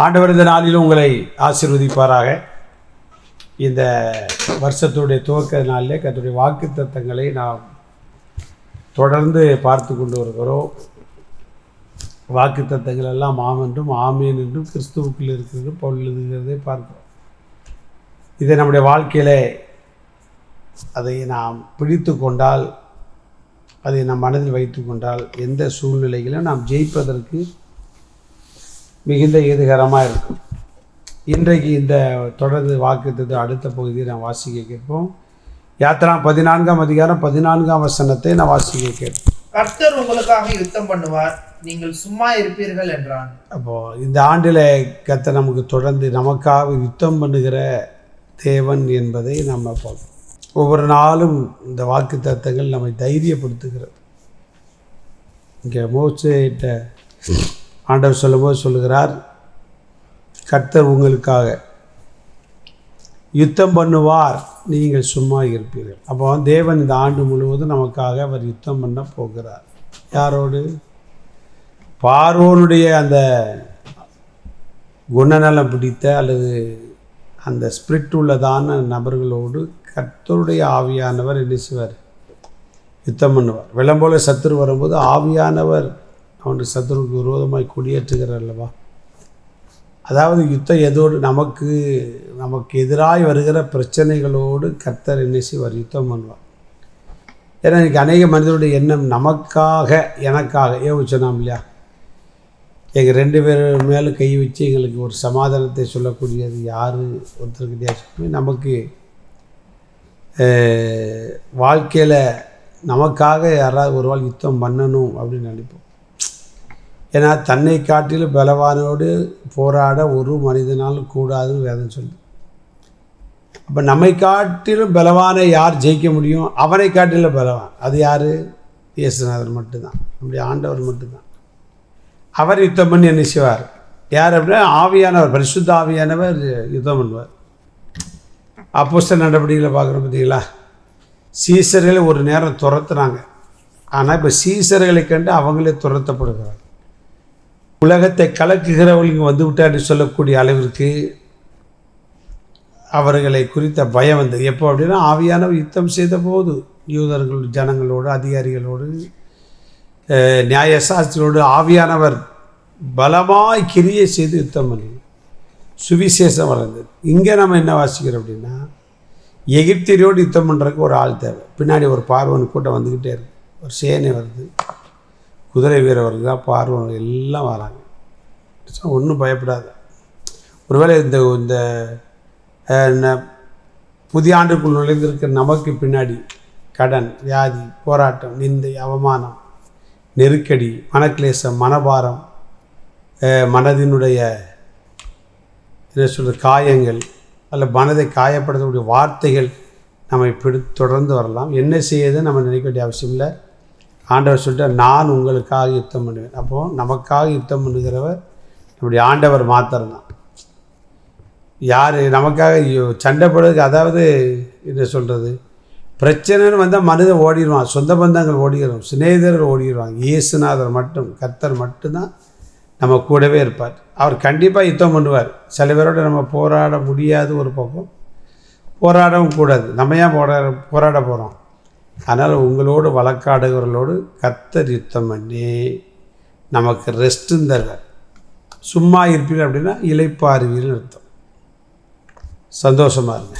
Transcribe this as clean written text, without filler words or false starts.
ஆண்டவர் இந்த நாளிலும் உங்களை ஆசீர்வதிப்பாராக. இந்த வருஷத்துடைய துவக்க நாளிலே கர்த்தருடைய வாக்குத்தத்தங்களை நாம் தொடர்ந்து பார்த்து கொண்டு வருகிறோம். வாக்குத்தத்தங்கள் எல்லாம் ஆம் என்றும் ஆமேன் என்றும் கிறிஸ்துவுக்குள் இருக்கிறது பொழுதுகிறதை பார்க்கிறோம். இதை நம்முடைய வாழ்க்கையில் அதை நாம் பிடித்து கொண்டால், அதை நம் மனதில் வைத்து கொண்டால், எந்த சூழ்நிலையிலும் நாம் ஜெயிப்பதற்கு மிகுந்த ஏதுகரமாக இருக்கும். இன்றைக்கு இந்த தொடர்ந்து வாக்குத்தத்தை அடுத்த பகுதியை நான் வாசிக்க கேட்போம். யாத்திரா 14ஆம் அதிகாரம் 14ஆம் வசனத்தை நான் வாசிக்க கேட்போம். கர்த்தர் உங்களுக்காக யுத்தம் பண்ணுவார், நீங்கள் சும்மா இருப்பீர்கள் என்றான். அப்போது இந்த ஆண்டில் கர்த்தர் நமக்கு தொடர்ந்து நமக்காக யுத்தம் பண்ணுகிற தேவன் என்பதை நம்ம பார்ப்போம். ஒவ்வொரு நாளும் இந்த வாக்குத்தத்தங்கள் நம்மை தைரியப்படுத்துகிறது. இங்கே மோசேட்ட ஆண்டவர் சொல்லும்போது சொல்லுகிறார், கர்த்தர் உங்களுக்காக யுத்தம் பண்ணுவார், நீங்கள் சும்மா இருப்பீர்கள். அப்போ தேவன் இந்த ஆண்டு முழுவதும் நமக்காக அவர் யுத்தம் பண்ண போகிறார். யாரோடு? பார்வோனுடைய அந்த குணநலம் பிடித்த அல்லது அந்த ஸ்பிரிட் உள்ளதான நபர்களோடு கர்த்தருடைய ஆவியானவர் என்ன செய்வார்? யுத்தம் பண்ணுவார். வெள்ளம் போல சத்துரு வரும்போது ஆவியானவர் அவனுக்கு சத்துருக்கு விரோதமாய் கொடியேற்றுகிறார் அல்லவா? அதாவது யுத்தம் எதோடு? நமக்கு எதிராக வருகிற பிரச்சனைகளோடு கர்த்தர் என்ன செய்வார்? யுத்தம் பண்ணுவார். ஏன்னா இன்றைக்கி அநேக மனிதனுடைய எண்ணம் நமக்காக எனக்காக சொன்னோம் இல்லையா? எங்கள் 2 பேர் மேலும் கை வச்சு எங்களுக்கு ஒரு சமாதானத்தை சொல்லக்கூடியது யார்? ஒருத்தருக்கு கிடையாது. நமக்கு வாழ்க்கையில் நமக்காக யாராவது ஒரு வாழ் யுத்தம் பண்ணணும் அப்படின்னு நினைப்போம். ஏன்னா தன்னை காட்டிலும் பலவானோடு போராட ஒரு மனிதனாலும் கூடாதுன்னு வேதம் சொல்லு. அப்போ நம்மை காட்டிலும் பலவானை யார் ஜெயிக்க முடியும்? அவனை காட்டிலும் பலவான். அது யார்? இயேசுநாதர் மட்டும்தான், நம்முடைய ஆண்டவர் மட்டும்தான். அவர் யுத்தம் பண்ணி என்ன செய்வார்? யார் அப்படின்னா ஆவியானவர், பரிசுத்த ஆவியானவர் யுத்தம் பண்ணுவார். அப்போஸ்தலர் நடவடிக்கைகளை பார்க்குறோம் பார்த்தீங்களா? சீசர்களை ஒரு நேரம் துரத்துனாங்க. ஆனால் இப்போ சீசர்களை கண்டு அவங்களே துரத்தப்படுகிறாங்க. உலகத்தை கலக்குகிறவங்க வந்து விட்டான்னு சொல்லக்கூடிய அளவிற்கு அவர்களை குறித்த பயம் வந்தது. எப்போ அப்படின்னா ஆவியானவர் யுத்தம் செய்த போது யூதர்கள் ஜனங்களோடு அதிகாரிகளோடு நியாயசாஸ்திரோடு ஆவியானவர் பலமாய் கிரியை செய்து யுத்தம் பண்ணி சுவிசேஷம் வளர்ந்தது. இங்கே நம்ம என்ன வாசிக்கிறோம் அப்படின்னா எகிப்தியரோடு யுத்தம் பண்ணுறதுக்கு ஒரு ஆள் தேவை. பின்னாடி ஒரு பார்வன் கூட்டம் வந்துக்கிட்டே இருக்கு, ஒரு சேனை வருது, குதிரை வீரர் வருதா, பார்வன் எல்லாம் வராங்க. ஒன்றும் பயப்படாது. ஒருவேளை இந்த புதிய ஆண்டுக்குள் நுழைந்திருக்கிற நமக்கு பின்னாடி கடன், வியாதி, போராட்டம், நிந்தை, அவமானம், நெருக்கடி, மனக்லேசம், மனபாரம், மனதினுடைய என்ன சொல்கிறது காயங்கள் அல்ல மனதை காயப்படுத்தக்கூடிய வார்த்தைகள் நம்மை தொடர்ந்து வரலாம். என்ன செய்யுது நம்ம நினைக்க வேண்டிய அவசியம் இல்லை. ஆண்டவர் சொல்லிட்டு நான் உங்களுக்காக யுத்தம் பண்ணுவேன். அப்போது நமக்காக யுத்தம் பண்ணுகிறவர் நம்முடைய ஆண்டவர் மாத்திரம்தான். யார் நமக்காக சண்டை போடுறதுக்கு? அதாவது என்ன சொல்கிறது, பிரச்சனைன்னு வந்தால் மனிதன் ஓடிடுவான், சொந்த பந்தங்கள் ஓடிடுவோம், சிநேகிதர்கள் ஓடிடுவாங்க. இயேசுநாதர் மட்டும், கர்த்தர் மட்டும்தான் நம்ம கூடவே இருப்பார். அவர் கண்டிப்பாக யுத்தம் பண்ணுவார். சில பேரோட நம்ம போராட முடியாது, ஒரு பக்கம் போராடவும் கூடாது. நம்ம ஏன் போராட போகிறோம்? அதனால் உங்களோடு வழக்காடுகிறவர்களோடு கர்த்தர் யுத்தம் பண்ணி நமக்கு ரெஸ்ட்டும் தருவார். சும்மா இருப்பீர்கள் அப்படின்னா இளைப்பாறுவீர்கள் அர்த்தம். சந்தோஷமாக இருங்க.